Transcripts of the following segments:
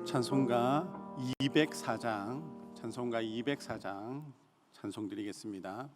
찬송가 204장 찬송 드리겠습니다.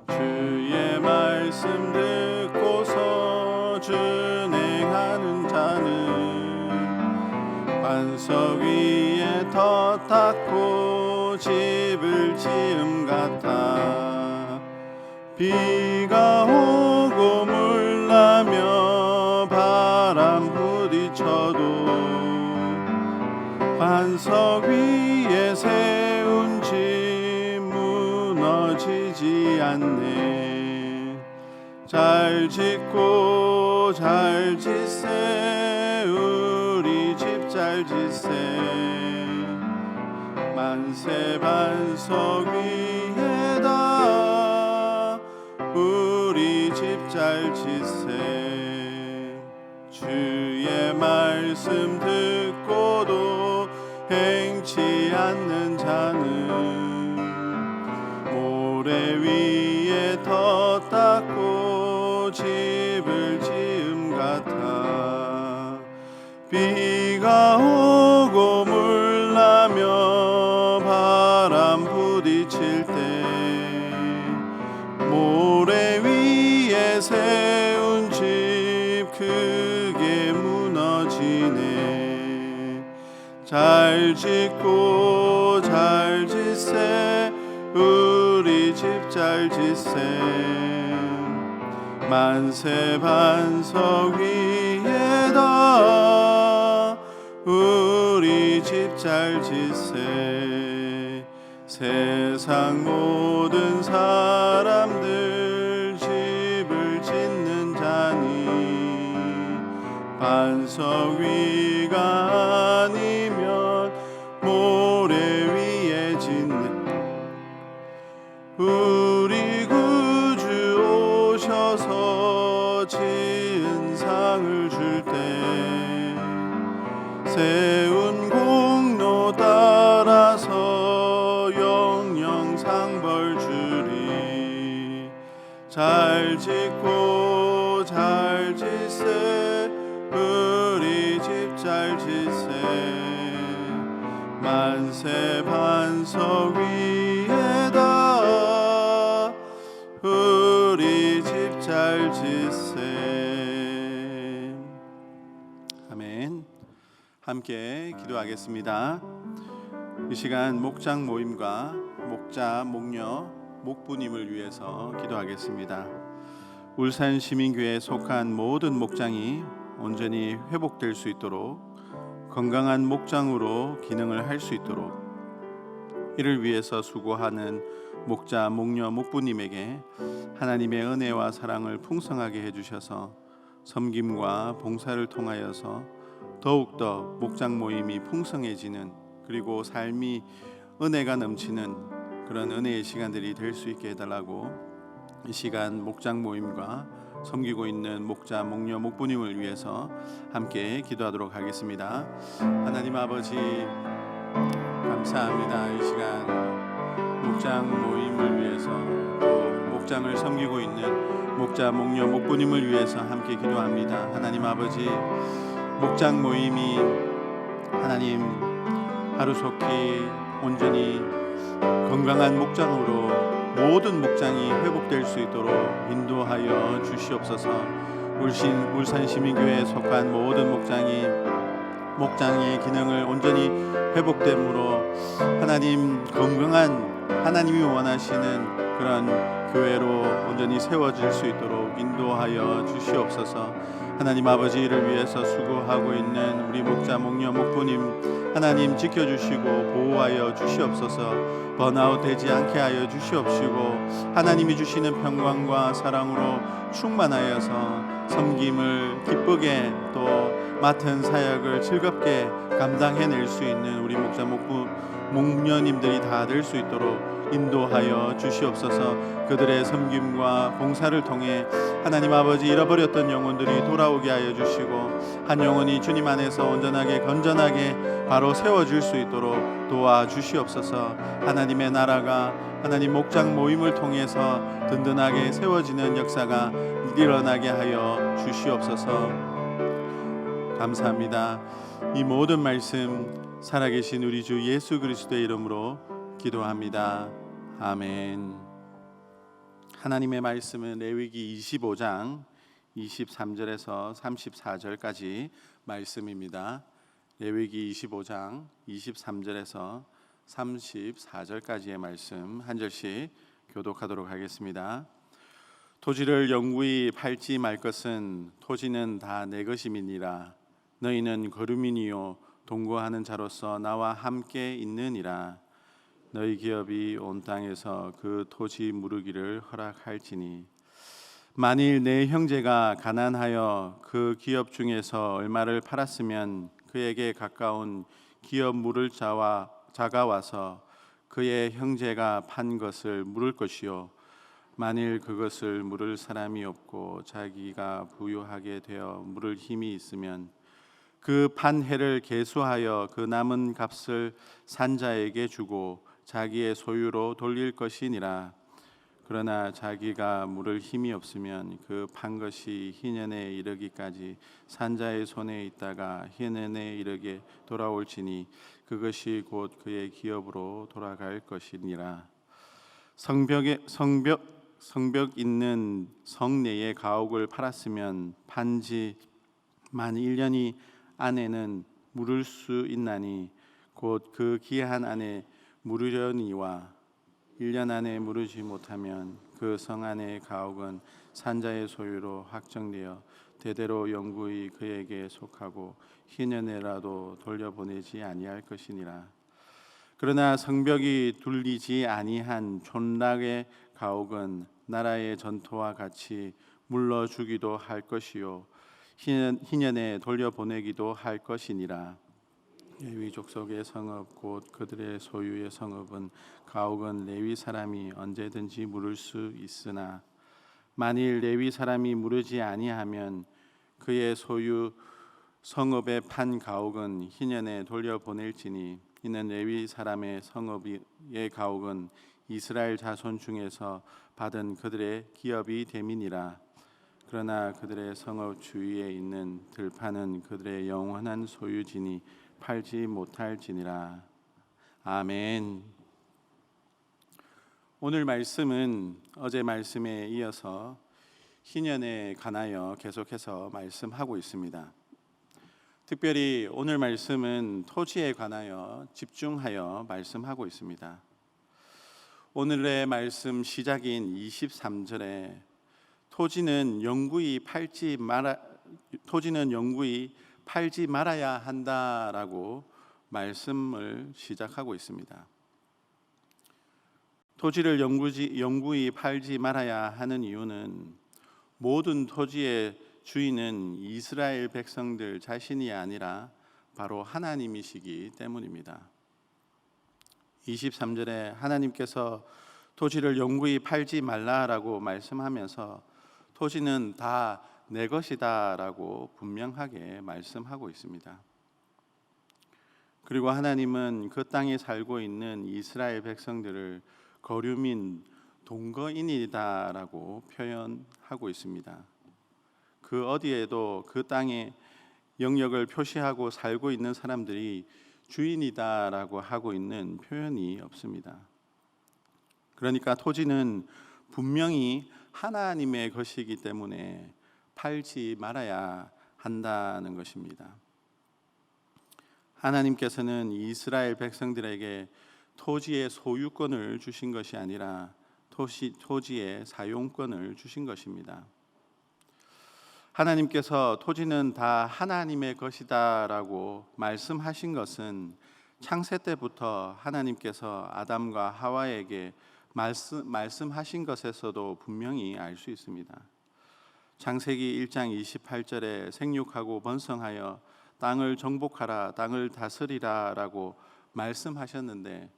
주의 말씀 듣고서 준행하는 자는 반석 위에 터 닦고 집을 지음 같아. 비가 오고 물 나며 바람 부딪혀도 반석 위에 세운 집 무너지지 않네. 잘 짓고 잘 짓세 우리 집 잘 짓세. 만세 반석 위에다 우리 집 잘 짓세. 주의 말씀 듣고도 행치 않는 자는 모래 위에 터 닦고 집을 지음 같아. 비가 오고 물 나며 바람 부딪힐 때 모래 위에 세운 집 크게 무너지네. 잘 짓고 잘 짓세 우리 집 잘 짓세. 만세 반석 위에다 우리 집 잘 짓세. 세상 모든 사람들 집을 짓는 자니 반석 위가 아니면 모래 위에 짓는. 우리 구주 오셔서 지은 상을 줄 때 세운 공로 따라서 영영 상벌 주리. 잘 짓고 잘 짓세 우리 집 잘 짓세. 만세 반석 위에다 우리 집 잘 짓세. 아멘. 함께 기도하겠습니다. 이 시간 목장 모임과 목자, 목녀, 목부님을 위해서 기도하겠습니다. 울산 시민교회에 속한 모든 목장이 온전히 회복될 수 있도록 건강한 목장으로 기능을 할 수 있도록 이를 위해서 수고하는 목자, 목녀, 목부님에게 하나님의 은혜와 사랑을 풍성하게 해주셔서 섬김과 봉사를 통하여서 더욱더 목장 모임이 풍성해지는, 그리고 삶이 은혜가 넘치는 그런 은혜의 시간들이 될 수 있게 해달라고 이 시간 목장 모임과 섬기고 있는 목자, 목녀, 목부님을 위해서 함께 기도하도록 하겠습니다. 하나님 아버지 감사합니다. 이 시간 목장 모임을 위해서 또 목장을 섬기고 있는 목자, 목녀, 목부님을 위해서 함께 기도합니다. 하나님 아버지 목장 모임이 하나님 하루속히 온전히 건강한 목장으로 모든 목장이 회복될 수 있도록 인도하여 주시옵소서. 울산 시민교회에 속한 모든 목장의 기능을 온전히 회복됨으로 하나님 건강한 하나님이 원하시는 그런 교회로 온전히 세워질 수 있도록 인도하여 주시옵소서. 하나님 아버지를 위해서 수고하고 있는 우리 목자, 목녀, 목부님 하나님 지켜주시고 보호하여 주시옵소서. 번아웃 되지 않게 하여 주시옵시고 하나님이 주시는 평강과 사랑으로 충만하여서 섬김을 기쁘게 또 맡은 사역을 즐겁게 감당해낼 수 있는 우리 목자, 목녀님들이 다 될 수 있도록 인도하여 주시옵소서. 그들의 섬김과 봉사를 통해 하나님 아버지 잃어버렸던 영혼들이 돌아오게 하여 주시고 한 영혼이 주님 안에서 온전하게 건전하게 바로 세워질 수 있도록 도와주시옵소서. 하나님의 나라가 하나님 목장 모임을 통해서 든든하게 세워지는 역사가 일어나게 하여 주시옵소서. 감사합니다. 이 모든 말씀 살아계신 우리 주 예수 그리스도의 이름으로 기도합니다. 아멘. 하나님의 말씀은 레위기 25장 23절에서 34절까지 말씀입니다. 레위기 25장 23절에서 34절까지의 말씀 한 절씩 교독하도록 하겠습니다. 토지를 영구히 팔지 말 것은 토지는 다 내 것임이니라. 너희는 거류민이요 동거하는 자로서 나와 함께 있느니라. 너희 기업이 온 땅에서 그 토지 무르기를 허락할지니 만일 내 형제가 가난하여 그 기업 중에서 얼마를 팔았으면 그에게 가까운 기업 물을 자가 와서 그의 형제가 판 것을 물을 것이요 만일 그것을 물을 사람이 없고 자기가 부유하게 되어 물을 힘이 있으면 그 판 해를 계수하여 그 남은 값을 산자에게 주고 자기의 소유로 돌릴 것이니라. 그러나 자기가 물을 힘이 없으면 그 판 것이 희년에 이르기까지 산자의 손에 있다가 희년에 이르게 돌아올지니 그것이 곧 그의 기업으로 돌아갈 것이니라. 성벽 있는 성 내의 가옥을 팔았으면 판지 만 1년이 안에는 물을 수 있나니 곧 그 기한 안에 물으려니와 1년 안에 물으지 못하면 그 성 안의 가옥은 산자의 소유로 확정되어 대대로 영구히 그에게 속하고 희년에라도 돌려보내지 아니할 것이니라. 그러나 성벽이 둘리지 아니한 촌락의 가옥은 나라의 전토와 같이 물러주기도 할 것이요 희년에 돌려보내기도 할 것이니라. 레위 족속의 성읍 곧 그들의 소유의 성읍은 가옥은 레위 사람이 언제든지 물을 수 있으나 만일 레위 사람이 물으지 아니하면 그의 소유 성읍에 판 가옥은 희년에 돌려보낼지니 이는 레위 사람의 성읍의 가옥은 이스라엘 자손 중에서 받은 그들의 기업이 됨이니라. 그러나 그들의 성읍 주위에 있는 들판은 그들의 영원한 소유지니 팔지 못할지니라. 아멘. 오늘 말씀은 어제 말씀에 이어서 희년에 관하여 계속해서 말씀하고 있습니다. 특별히 오늘 말씀은 토지에 관하여 집중하여 말씀하고 있습니다. 오늘의 말씀 시작인 23절에 토지는 영구히 팔지 말아야 한다라고 말씀을 시작하고 있습니다. 토지를 영구히 팔지 말아야 하는 이유는 모든 토지의 주인은 이스라엘 백성들 자신이 아니라 바로 하나님이시기 때문입니다. 23절에 하나님께서 토지를 영구히 팔지 말라라고 말씀하면서 토지는 다 내 것이다라고 분명하게 말씀하고 있습니다. 그리고 하나님은 그 땅에 살고 있는 이스라엘 백성들을 거류민 동거인이다라고 표현하고 있습니다. 그 어디에도 그 땅에 영역을 표시하고 살고 있는 사람들이 주인이다라고 하고 있는 표현이 없습니다. 그러니까 토지는 분명히 하나님의 것이기 때문에 팔지 말아야 한다는 것입니다. 하나님께서는 이스라엘 백성들에게 토지의 소유권을 주신 것이 아니라 토지의 사용권을 주신 것입니다. 하나님께서 토지는 다 하나님의 것이다라고 말씀하신 것은 창세 때부터 하나님께서 아담과 하와에게 말씀하신 것에서도 분명히 알 수 있습니다. 창세기 1장 28절에 생육하고 번성하여 땅을 정복하라, 땅을 다스리라 라고 말씀하셨는데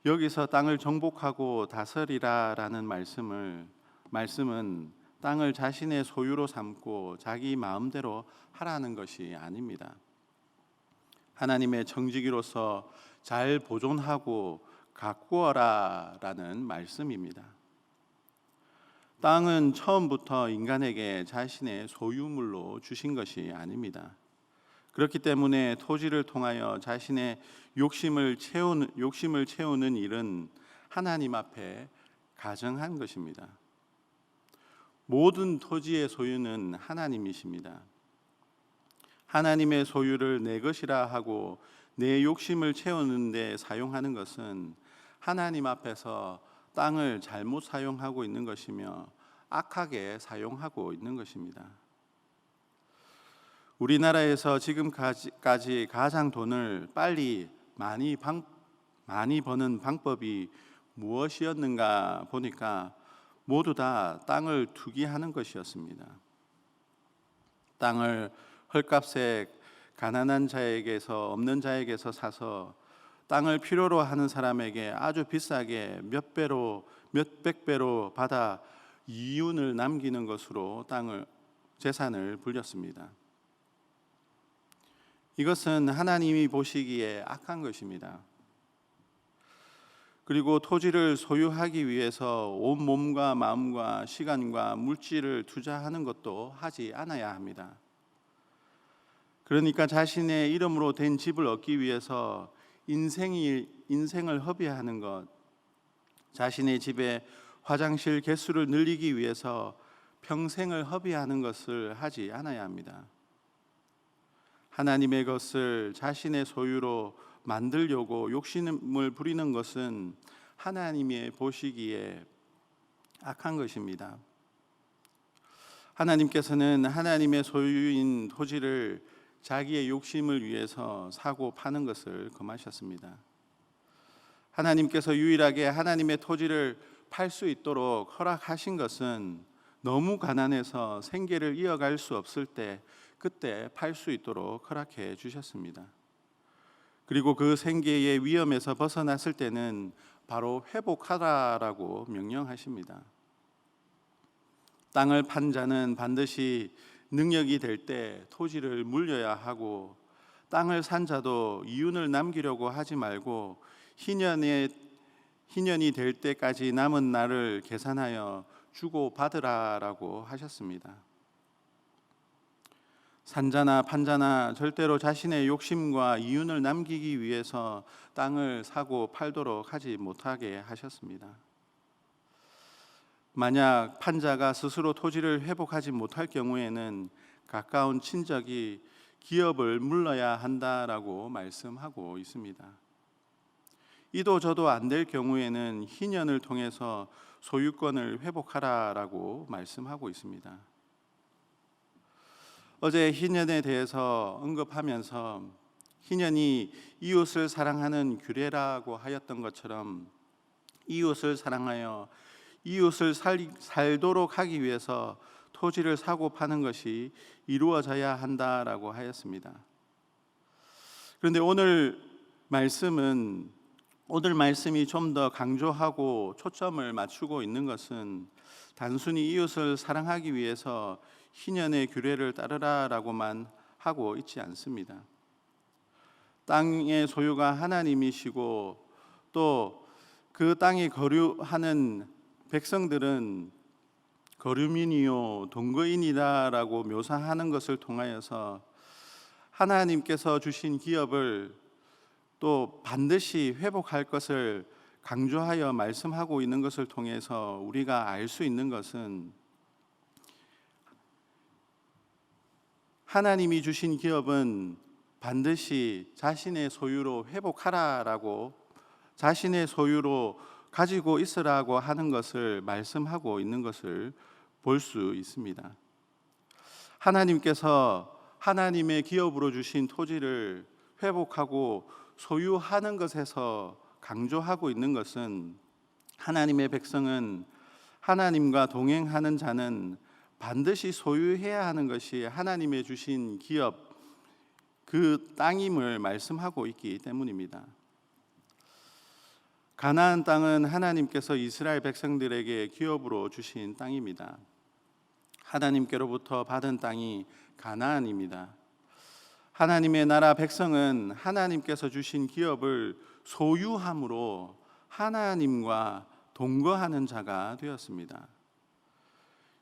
여기서 땅을 정복하고 다스리라라는 말씀은 땅을 자신의 소유로 삼고 자기 마음대로 하라는 것이 아닙니다. 하나님의 청지기로서 잘 보존하고 가꾸어라라는 말씀입니다. 땅은 처음부터 인간에게 자신의 소유물로 주신 것이 아닙니다. 그렇기 때문에 토지를 통하여 자신의 욕심을 채우는 일은 하나님 앞에 가정한 것입니다. 모든 토지의 소유는 하나님이십니다. 하나님의 소유를 내 것이라 하고 내 욕심을 채우는 데 사용하는 것은 하나님 앞에서 땅을 잘못 사용하고 있는 것이며 악하게 사용하고 있는 것입니다. 우리나라에서 지금까지 가장 돈을 빨리 많이 버는 방법이 무엇이었는가 보니까 모두 다 땅을 투기하는 것이었습니다. 땅을 헐값에 가난한 자에게서 없는 자에게서 사서 땅을 필요로 하는 사람에게 아주 비싸게 몇백 배로 받아 이윤을 남기는 것으로 재산을 불렸습니다. 이것은 하나님이 보시기에 악한 것입니다. 그리고 토지를 소유하기 위해서 온 몸과 마음과 시간과 물질을 투자하는 것도 하지 않아야 합니다. 그러니까 자신의 이름으로 된 집을 얻기 위해서 인생을 허비하는 것, 자신의 집에 화장실 개수를 늘리기 위해서 평생을 허비하는 것을 하지 않아야 합니다. 하나님의 것을 자신의 소유로 만들려고 욕심을 부리는 것은 하나님이 보시기에 악한 것입니다. 하나님께서는 하나님의 소유인 토지를 자기의 욕심을 위해서 사고 파는 것을 금하셨습니다. 하나님께서 유일하게 하나님의 토지를 팔 수 있도록 허락하신 것은 너무 가난해서 생계를 이어갈 수 없을 때 그때 팔 수 있도록 허락해 주셨습니다. 그리고 그 생계의 위험에서 벗어났을 때는 바로 회복하라라고 명령하십니다. 땅을 판 자는 반드시 능력이 될 때 토지를 물려야 하고, 땅을 산 자도 이윤을 남기려고 하지 말고 희년이 될 때까지 남은 날을 계산하여 주고 받으라라고 하셨습니다. 산자나 판자나 절대로 자신의 욕심과 이윤을 남기기 위해서 땅을 사고 팔도록 하지 못하게 하셨습니다. 만약 판자가 스스로 토지를 회복하지 못할 경우에는 가까운 친척이 기업을 물러야 한다라고 말씀하고 있습니다. 이도 저도 안 될 경우에는 희년을 통해서 소유권을 회복하라라고 말씀하고 있습니다. 어제 희년에 대해서 언급하면서 희년이 이웃을 사랑하는 규례라고 하였던 것처럼 이웃을 사랑하여 이웃을 살도록 하기 위해서 토지를 사고 파는 것이 이루어져야 한다라고 하였습니다. 그런데 오늘 말씀이 좀 더 강조하고 초점을 맞추고 있는 것은 단순히 이웃을 사랑하기 위해서 희년의 규례를 따르라라고만 하고 있지 않습니다. 땅의 소유가 하나님이시고 또 그 땅에 거류하는 백성들은 거류민이요 동거인이다라고 묘사하는 것을 통하여서 하나님께서 주신 기업을 또 반드시 회복할 것을 강조하여 말씀하고 있는 것을 통해서 우리가 알 수 있는 것은 하나님이 주신 기업은 반드시 자신의 소유로 회복하라라고, 자신의 소유로 가지고 있으라고 하는 것을 말씀하고 있는 것을 볼 수 있습니다. 하나님께서 하나님의 기업으로 주신 토지를 회복하고 소유하는 것에서 강조하고 있는 것은 하나님의 백성은, 하나님과 동행하는 자는 반드시 소유해야 하는 것이 하나님의 주신 기업, 그 땅임을 말씀하고 있기 때문입니다. 가나안 땅은 하나님께서 이스라엘 백성들에게 기업으로 주신 땅입니다. 하나님께로부터 받은 땅이 가나안입니다. 하나님의 나라 백성은 하나님께서 주신 기업을 소유함으로 하나님과 동거하는 자가 되었습니다.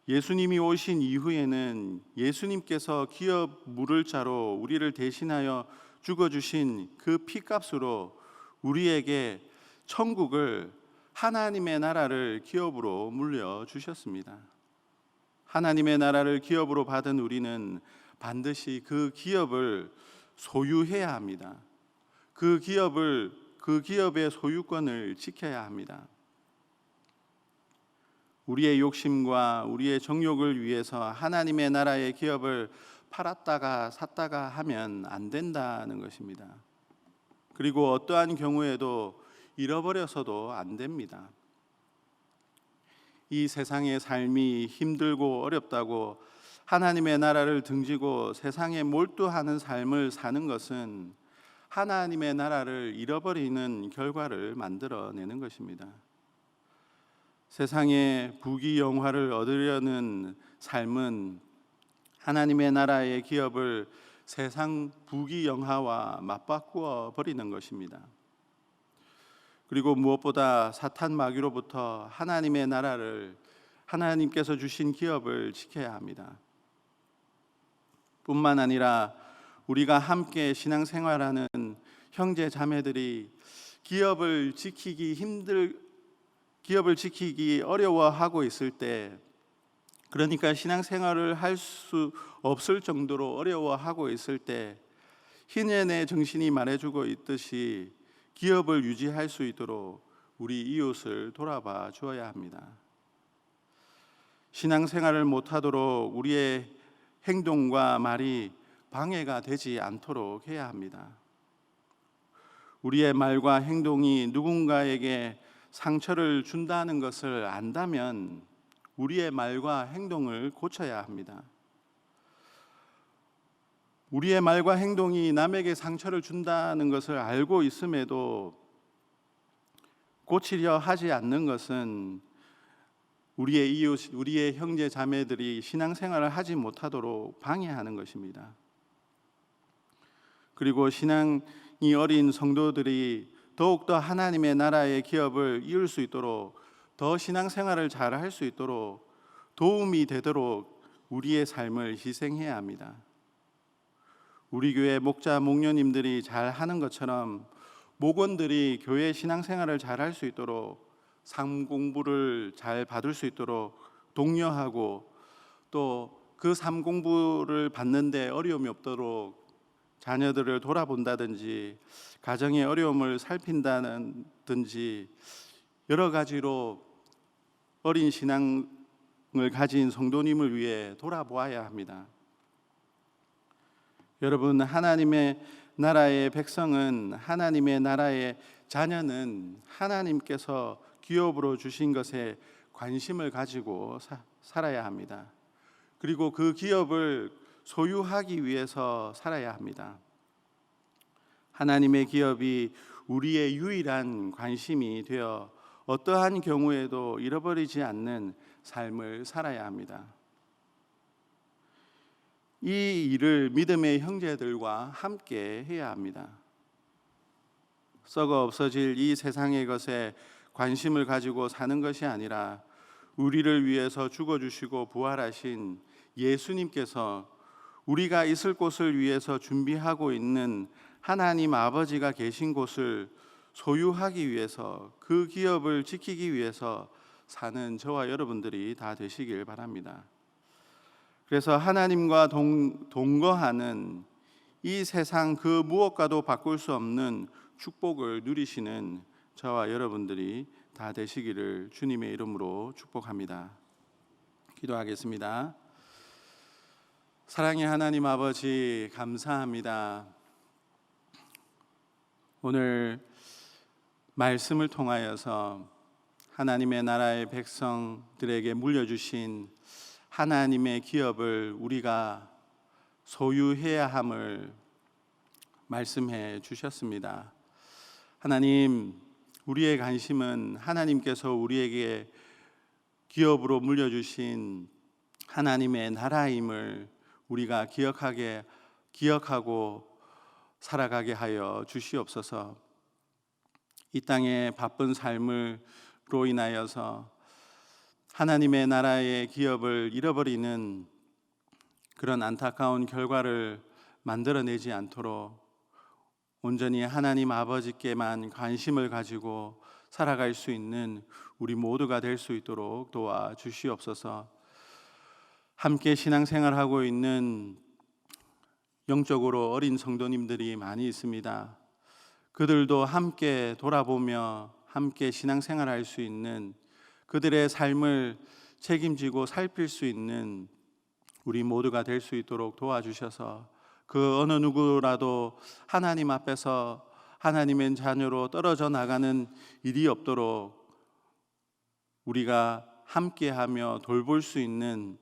예수님이 오신 이후에는 예수님께서 기업 물을 자로 우리를 대신하여 죽어주신 그 피값으로 우리에게 천국을, 하나님의 나라를 기업으로 물려주셨습니다. 하나님의 나라를 기업으로 받은 우리는 반드시 그 기업을 소유해야 합니다. 그 기업의 소유권을 지켜야 합니다. 우리의 욕심과 우리의 정욕을 위해서 하나님의 나라의 기업을 팔았다가 샀다가 하면 안 된다는 것입니다. 그리고 어떠한 경우에도 잃어버려서도 안 됩니다. 이 세상의 삶이 힘들고 어렵다고 하나님의 나라를 등지고 세상에 몰두하는 삶을 사는 것은 하나님의 나라를 잃어버리는 결과를 만들어내는 것입니다. 세상의 부귀영화를 얻으려는 삶은 하나님의 나라의 기업을 세상 부귀영화와 맞바꾸어 버리는 것입니다. 그리고 무엇보다 사탄 마귀로부터 하나님의 나라를, 하나님께서 주신 기업을 지켜야 합니다. 뿐만 아니라 우리가 함께 신앙생활하는 형제 자매들이 기업을 지키기 어려워하고 있을 때, 그러니까 신앙생활을 할 수 없을 정도로 어려워하고 있을 때 희년의 정신이 말해주고 있듯이 기업을 유지할 수 있도록 우리 이웃을 돌아봐 주어야 합니다. 신앙생활을 못하도록 우리의 행동과 말이 방해가 되지 않도록 해야 합니다. 우리의 말과 행동이 누군가에게 상처를 준다는 것을 안다면 우리의 말과 행동을 고쳐야 합니다. 우리의 말과 행동이 남에게 상처를 준다는 것을 알고 있음에도 고치려 하지 않는 것은 우리의 이웃, 우리의 형제 자매들이 신앙생활을 하지 못하도록 방해하는 것입니다. 그리고 신앙이 어린 성도들이 더욱더 하나님의 나라의 기업을 이룰 수 있도록, 더 신앙생활을 잘 할 수 있도록 도움이 되도록 우리의 삶을 희생해야 합니다. 우리 교회 목자, 목녀님들이 잘 하는 것처럼 목원들이 교회 신앙생활을 잘 할 수 있도록, 삶 공부를 잘 받을 수 있도록 독려하고, 또 그 삶 공부를 받는데 어려움이 없도록 자녀들을 돌아본다든지 가정의 어려움을 살핀다든지 여러 가지로 어린 신앙을 가진 성도님을 위해 돌아보아야 합니다. 여러분, 하나님의 나라의 백성은, 하나님의 나라의 자녀는 하나님께서 기업으로 주신 것에 관심을 가지고 살아야 합니다. 그리고 그 기업을 소유하기 위해서 살아야 합니다. 하나님의 기업이 우리의 유일한 관심이 되어 어떠한 경우에도 잃어버리지 않는 삶을 살아야 합니다. 이 일을 믿음의 형제들과 함께 해야 합니다. 썩어 없어질 이 세상의 것에 관심을 가지고 사는 것이 아니라 우리를 위해서 죽어주시고 부활하신 예수님께서 우리가 있을 곳을 위해서 준비하고 있는 하나님 아버지가 계신 곳을 소유하기 위해서, 그 기업을 지키기 위해서 사는 저와 여러분들이 다 되시길 바랍니다. 그래서 하나님과 동거하는 이 세상 그 무엇과도 바꿀 수 없는 축복을 누리시는 저와 여러분들이 다 되시기를 주님의 이름으로 축복합니다. 기도하겠습니다. 사랑의 하나님 아버지, 감사합니다. 오늘 말씀을 통하여서 하나님의 나라의 백성들에게 물려주신 하나님의 기업을 우리가 소유해야 함을 말씀해 주셨습니다. 하나님, 우리의 관심은 하나님께서 우리에게 기업으로 물려주신 하나님의 나라임을 우리가 기억하고 살아가게 하여 주시옵소서. 이 땅의 바쁜 삶으로 인하여서 하나님의 나라의 기업을 잃어버리는 그런 안타까운 결과를 만들어내지 않도록 온전히 하나님 아버지께만 관심을 가지고 살아갈 수 있는 우리 모두가 될 수 있도록 도와주시옵소서. 함께 신앙생활하고 있는 영적으로 어린 성도님들이 많이 있습니다. 그들도 함께 돌아보며 함께 신앙생활할 수 있는, 그들의 삶을 책임지고 살필 수 있는 우리 모두가 될 수 있도록 도와주셔서 그 어느 누구라도 하나님 앞에서 하나님의 자녀로 떨어져 나가는 일이 없도록 우리가 함께하며 돌볼 수 있는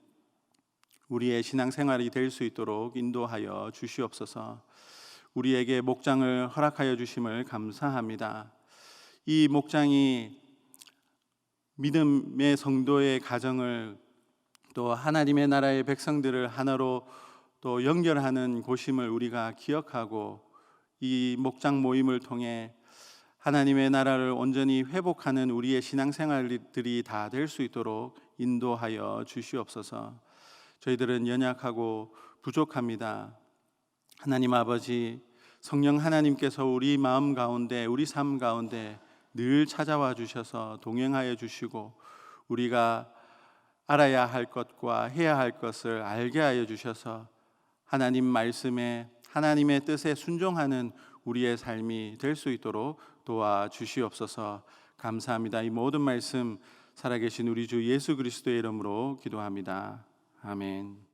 우리의 신앙생활이 될 수 있도록 인도하여 주시옵소서. 우리에게 목장을 허락하여 주심을 감사합니다. 이 목장이 믿음의 성도의 가정을 또 하나님의 나라의 백성들을 하나로 또 연결하는 곳임을 우리가 기억하고 이 목장 모임을 통해 하나님의 나라를 온전히 회복하는 우리의 신앙생활들이 다 될 수 있도록 인도하여 주시옵소서. 저희들은 연약하고 부족합니다. 하나님 아버지, 성령 하나님께서 우리 마음 가운데, 우리 삶 가운데 늘 찾아와 주셔서 동행하여 주시고 우리가 알아야 할 것과 해야 할 것을 알게 하여 주셔서 하나님 말씀에, 하나님의 뜻에 순종하는 우리의 삶이 될 수 있도록 도와주시옵소서. 감사합니다. 이 모든 말씀 살아계신 우리 주 예수 그리스도의 이름으로 기도합니다. 아멘.